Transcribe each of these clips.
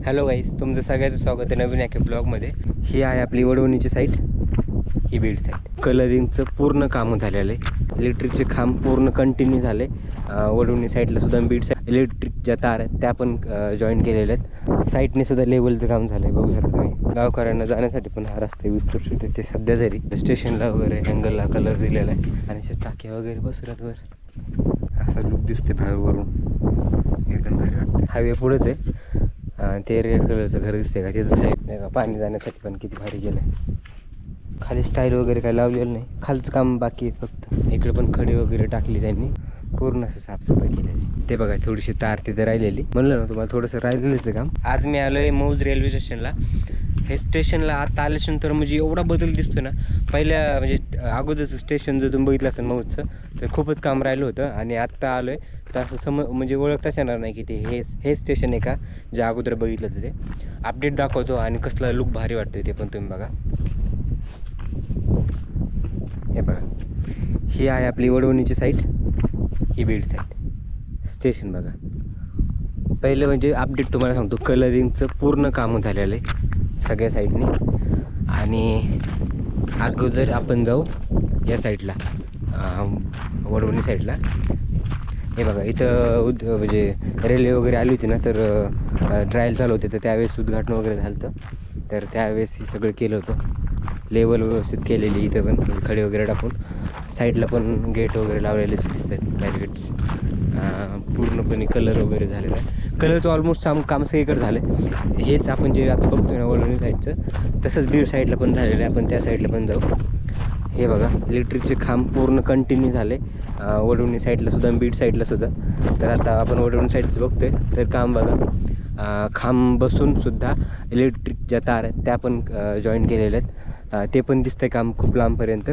Hello गाईस, तुमचं सगळ्याचं स्वागत आहे नवीन एका ब्लॉगमध्ये. ही आहे आपली वडवणीची साईट, ही बीड साईट. कलरिंगचं पूर्ण काम झालेलं आहे. इलेक्ट्रिकचे खांब पूर्ण कंटिन्यू झाले. वडवणी साईडला सुद्धा बीड साईड इलेक्ट्रिक ज्या तार आहेत त्या पण जॉईन केलेल्या आहेत. साईटने सुद्धा लेवलचं काम झालं आहे, बघू शकता तुम्ही. गावकऱ्यांना जाण्यासाठी पण हा रस्ता विस्तृत ते सध्या जरी स्टेशनला वगैरे अँगलला कलर दिलेला आहे आणि टाक्या वगैरे बसवल्यात वर. असा लुक दिसते बाहेरवरून, एकदम भारी वाटतं. हायवे पुढेच आहे. ते रेड कलरचं घर दिसते का, त्याचं आहे नाही का, पाणी जाण्यासाठी पण किती भारी गेलं आहे. खाली स्टाईल वगैरे काही लावलेलं नाही, खालचं काम बाकी आहे फक्त. इकडे पण खडी वगैरे टाकली त्यांनी, पूर्ण असं साफसफाई केलेली. ते बघा थोडीशी तार तिथे राहिलेली, म्हणलं ना तुम्हाला थोडंसं राहिलेलंच काम. आज मी आलो आहे मौज रेल्वे स्टेशनला. हे स्टेशनला आता आल्यानंतर म्हणजे एवढा बदल दिसतो ना. पहिल्या म्हणजे अगोदरचं स्टेशन जर तुम्ही बघितलं असेल मौजचं, तर खूपच काम राहिलं होतं. आणि आत्ता आलो आहे तर असं म्हणजे ओळखताच येणार नाही की ते हे स्टेशन आहे का जे अगोदर बघितलं होतं. ते अपडेट दाखवतो आणि कसला लुक भारी वाटतो ते पण तुम्ही बघा. हे बघा, ही आहे आपली वडवणीची साईट, ही बीड साईट. स्टेशन बघा. पहिलं म्हणजे अपडेट तुम्हाला सांगतो, कलरिंगचं पूर्ण काम झालेलं आहे सगळ्या साईडनी. आणि अगोदर आपण जाऊ या साईडला, वडवणी साईडला. हे बघा इथं म्हणजे रेल्वे वगैरे आली होती ना, तर ट्रायल चालू होते, तर त्यावेळेस उद्घाटन वगैरे झालं होतं. तर त्यावेळेस हे सगळं केलं होतं, लेवल व्यवस्थित केलेली. इथं पण म्हणजे खडे वगैरे टाकून साईडला पण गेट वगैरे लावलेलेच दिसतात, बॅरिकेड्स. पूर्णपणे कलर वगैरे झालेला आहे. कलरचं ऑलमोस्ट काम सगळीकडे झालं आहे. हेच आपण जे आता बघतोय ना वडवणी साईडचं, तसंच बीड साईडला पण झालेलं आहे. आपण त्या साईडला पण जाऊ. हे बघा, इलेक्ट्रिकचे खांब पूर्ण कंटिन्यू झाले वडवणी साईडला सुद्धा, बीड साईडला सुद्धा. तर आता आपण वडवणी साईडचं बघतोय, तर काम बघा. खांब बसून सुद्धा इलेक्ट्रिक ज्या तार आहेत त्या पण जॉईन केलेल्या आहेत. ते पण दिसतंय काम खूप लांबपर्यंत.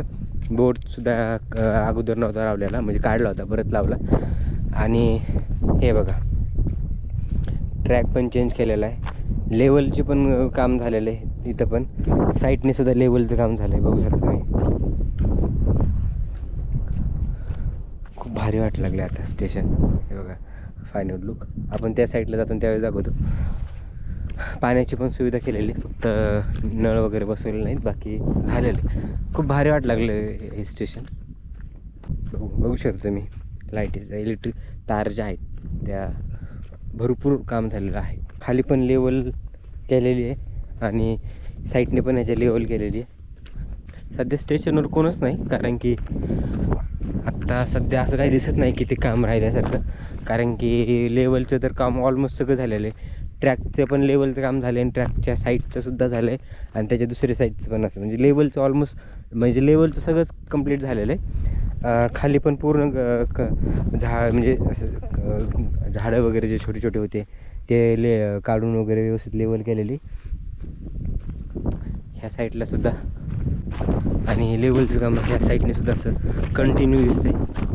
बोर्डसुद्धा अगोदर नव्हता लावलेला, म्हणजे काढला होता परत लावला. आणि हे बघा, ट्रॅक पण चेंज केलेला आहे. लेवलचे पण काम झालेलं आहे इथं पण. साईडने सुद्धा लेवलचं काम झालं आहे, बघू शकता तुम्ही. खूप भारी वाटायला लागले आता स्टेशन. हे बघा फायनल लुक. आपण त्या साईडला जातो त्यावेळेस दाखवतो. पाण्याची पण सुविधा केलेली, फक्त नळ वगैरे बसवले नाहीत, बाकी झालेले. खूप भारी वाट लागलं हे स्टेशन. बघू शकता तुम्ही, लाईटीचा इलेक्ट्रिक तार ज्या आहेत त्या भरपूर काम झालेलं आहे. खाली पण लेवल केलेली आहे आणि साईडने पण ह्याच्या लेवल केलेली आहे. सध्या स्टेशनवर कोणच नाही, कारण की आत्ता सध्या असं काही दिसत नाही की ते काम राहिल्यासारखं. कारण की लेवलचं तर काम ऑलमोस्ट सगळं झालेलं आहे. ट्रॅकचं पण लेवलचं काम झालं आहे आणि ट्रॅकच्या साईडचं सुद्धा झालं आहे. आणि त्याच्या दुसऱ्या साईडचं पण असं, म्हणजे लेवलचं ऑलमोस्ट, म्हणजे लेवलचं सगळंच कंप्लीट झालेलं आहे. खाली पण पूर्ण म्हणजे असं झाडं वगैरे जे छोटे छोटे होते ते काढून वगैरे व्यवस्थित लेवल केलेली ह्या साईडला सुद्धा. आणि लेवलचं काम ह्या साईडने सुद्धा असं कंटिन्यू दिसते.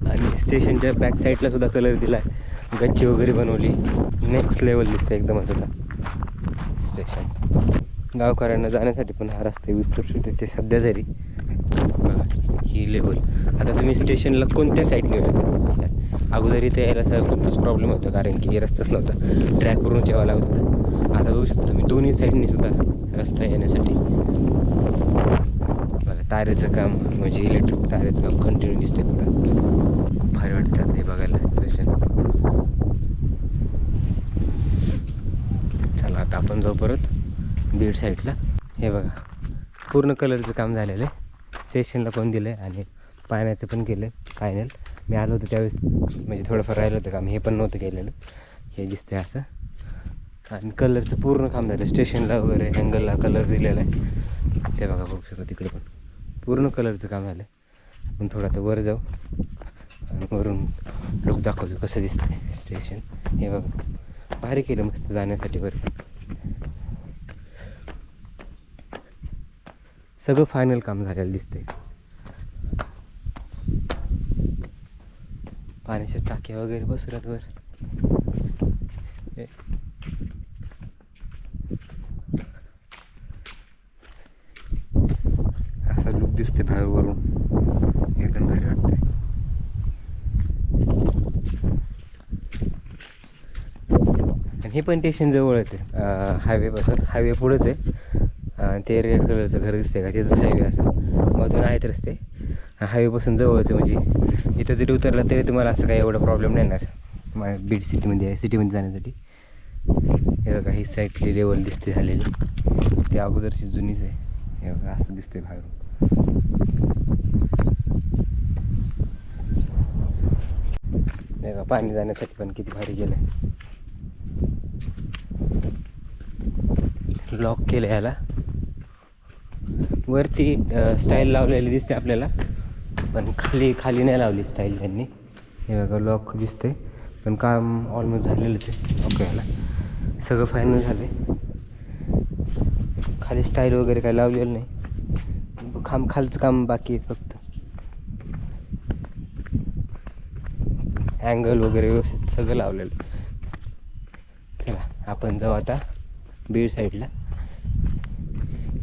आणि स्टेशनच्या बॅक साईडला सुद्धा कलर दिला आहे, गच्ची वगैरे बनवली. नेक्स्ट लेवल दिसतं एकदम असं स्टेशन. गावकऱ्यांना जाण्यासाठी पण हा रस्ता विस्तृत ते सध्या जरी. बघा ही लेवल. आता तुम्ही स्टेशनला कोणत्या साईडने येऊ शकता. अगोदर इथे यायला खूपच प्रॉब्लेम होता, कारण की रस्ताच नव्हता, ट्रॅकवरून यावं लागत होतं. आता बघू शकता तुम्ही दोन्ही साईडने सुद्धा रस्ता येण्यासाठी. बघा तारेचं काम, म्हणजे इलेक्ट्रिक तारेचं काम कंटिन्यू दिसते पुढं. खूप भारी वाटतात हे बघायला स्टेशन. चला आता आपण जाऊ परत बीड साईडला. हे बघा पूर्ण कलरचं काम झालेलं आहे. स्टेशनला पण दिलं आहे आणि पाण्याचं पण केलं आहे फायनल. मी आलो होतो त्यावेळेस म्हणजे थोडंफार राहिलं होतं काम, हे पण नव्हतं केलेलं. हे दिसतंय असं. आणि कलरचं पूर्ण काम झालं. स्टेशनला वगैरे अँगलला कलर दिलेला आहे, ते बघा बघू शकता. तिकडे पण पूर्ण कलरचं काम झालं आहे. आपण थोडं आता वर जाऊ आणि वरून लुक दाखवतो कसं दिसतंय स्टेशन. हे बघा भारी केलं मस्त जाण्यासाठी. बरं सगळं फायनल काम झालेलं दिसतंय. पाण्याच्या टाक्या वगैरे बसवल्यात वर. असा लुक दिसते बाहेरवरून, एकदम भारी वाटतंय. आणि हे पण स्टेशन जवळच आहे हायवेपासून. हायवे पुढंच आहे. ते रेड कलरचं घर दिसते का, तिथंच हायवे असं मधून आहेत रस्ते. हायवेपासून जवळच आहे, म्हणजे इथं जरी उतरलं तरी तुम्हाला असं काही एवढा प्रॉब्लेम नाही येणार बीड सिटीमध्ये आहे. सिटीमध्ये जाण्यासाठी हे बघा, ही साईडची लेवल दिसते झालेली, ती अगोदरची जुनीच आहे. हे बघा असं दिसते बाहेरून. बघा पाणी जाण्यासाठी पण किती भारी गेलं आहे. लॉक केलं याला. वरती स्टाईल लावलेली दिसते आपल्याला, पण खाली नाही लावली स्टाईल त्यांनी. हे बघा लॉक दिसते, पण काम ऑलमोस्ट झालेलंच आहे. ओके, याला सगळं फायनल झालं आहे. खाली स्टाईल वगैरे काही लावलेलं नाही, खालचं काम बाकी आहे फक्त. अँगल वगैरे व्यवस्थित सगळं लावलेलं. चला आपण जाऊ आता बीड साईडला.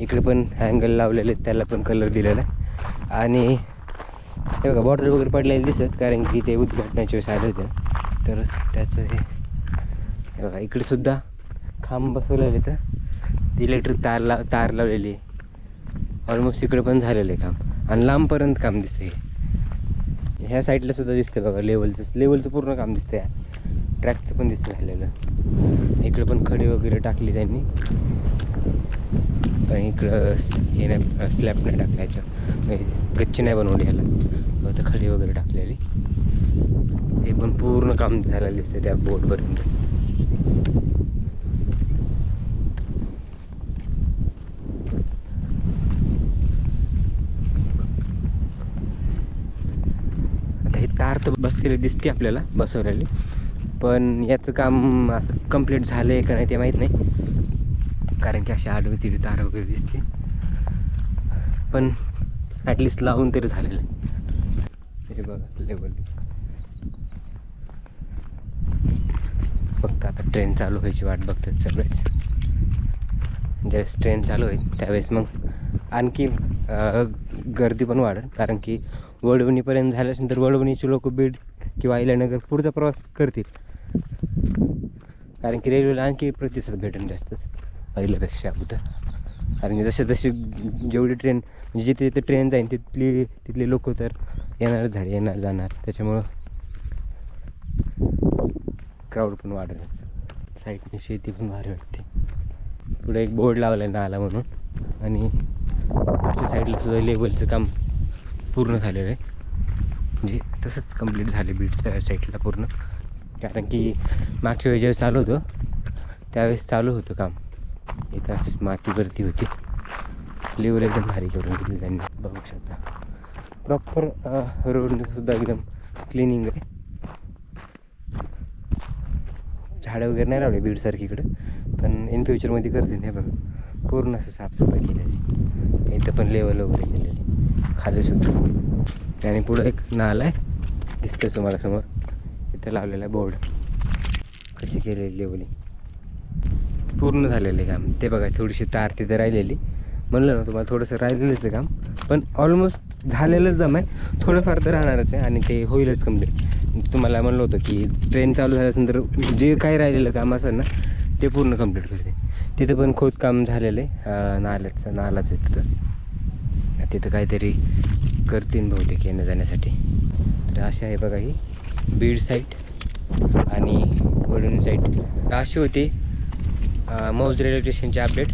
इकडे पण अँगल लावलेले, त्याला पण कलर दिलेला आहे. आणि हे बघा बॉर्डर वगैरे पडलेले दिसत, कारण की ते उद्घाटनाच्या वेळेस आले होते, तर त्याचं हे बघा इकडे सुद्धा खांब बसवलेले, तर इलेक्ट्रिक तार लावलेली. ऑलमोस्ट इकडे पण झालेलं आहे काम, आणि लांबपर्यंत काम दिसते. ह्या साईडला सुद्धा दिसते बघा, लेवलचं पूर्ण काम दिसतं. ट्रॅकचं पण दिसतं झालेलं. इकडे पण खडे वगैरे टाकली त्यांनी, पण इकडं हे नाही, स्लॅब नाही टाकला, ह्याच्या गच्ची नाही बनवली ह्याला, फक्त खडी वगैरे टाकलेली. हे पण पूर्ण काम झालेलं दिसतं त्या बोर्डपर्यंत. आता हे तार तर बसलेली दिसते आपल्याला, बसवलेली, पण याचं काम असं कंप्लीट झालं आहे का नाही ते माहीत नाही, कारण की अशी आडवी तिडवी तार वगैरे दिसते. पण ॲटलिस्ट लावून तरी झालेलं आहे. तरी बघा लेवल. फक्त आता ट्रेन चालू व्हायची वाट बघतात सगळेच. ज्यावेळेस ट्रेन चालू होईल त्यावेळेस मग आणखी गर्दी पण वाढेल, कारण की वडवणीपर्यंत झाल्यानंतर वडवणीचे लोक बीड किंवा अहिल्यानगर पुढचा प्रवास करतील, कारण की रेल्वेला आणखी प्रतिसाद भेटेल जास्तच पहिल्यापेक्षा अगोदर. कारण की जसे जेवढी ट्रेन, म्हणजे जिथे जिथे ट्रेन जाईल तिथले लोक तर येणार जाणार, त्याच्यामुळं क्राऊड पण वाढेल. साईडने शेती पण भारी वाटते. पुढे एक बोर्ड लावला आहे नाला म्हणून, आणि पुढच्या साईडला सुद्धा लेवलचं काम पूर्ण झालेलं आहे, म्हणजे तसंच कंप्लीट झाले बीडच्या साईडला पूर्ण. कारण की मागच्या वेळेस ज्यावेळेस चालू होतं त्यावेळेस चालू होतं काम, इथं माती भरती होती. लेवल एकदम भारी करून घेतली त्यांनी, बघू शकता. प्रॉपर रोडसुद्धा एकदम क्लिनिंग आहे. झाडं वगैरे नाही लावले बीडसारखी इकडं, पण इन फ्युचरमध्ये करतील. हे बघा पूर्ण असं साफसफाई केलेली, इथं पण लेवल वगैरे केलेली खालीसुद्धा. आणि पुढं एक नाला आहे दिसतं तुम्हाला समोर, इथं लावलेला बोर्ड. कशी केलेली लेवलिंग पूर्ण झालेलं काम. ते बघा थोडीशी तार तिथं राहिलेली, म्हणलं ना तुम्हाला थोडंसं राहिलेलंच आहे काम, पण ऑलमोस्ट झालेलंच जम आहे. थोडंफार तर राहणारच आहे, आणि ते होईलच कंप्लीट. तुम्हाला म्हणलं होतं की ट्रेन चालू झाल्यानंतर जे काही राहिलेलं काम असेल ना ते पूर्ण कंप्लीट करते. तिथं पण खोदकाम झालेलं आहे, नालाच आहे तिथं काहीतरी करतील बहुतेक येण्या जाण्यासाठी. तर अशी आहे बघा ही बीड साईड आणि वडवणी साईड. अशी होती मौज रेल्वे स्टेशनची अपडेट.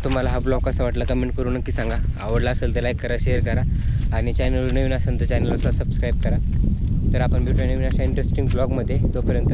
तुम्हाला हा ब्लॉग कसा वाटला कमेंट करून नक्की सांगा. आवडला असेल तर लाईक करा, शेअर करा, आणि चॅनलवर नवीन असेल तर चॅनलला सबस्क्राईब करा. तर आपण भेटूया नवीन अशा इंटरेस्टिंग ब्लॉगमध्ये. तोपर्यंत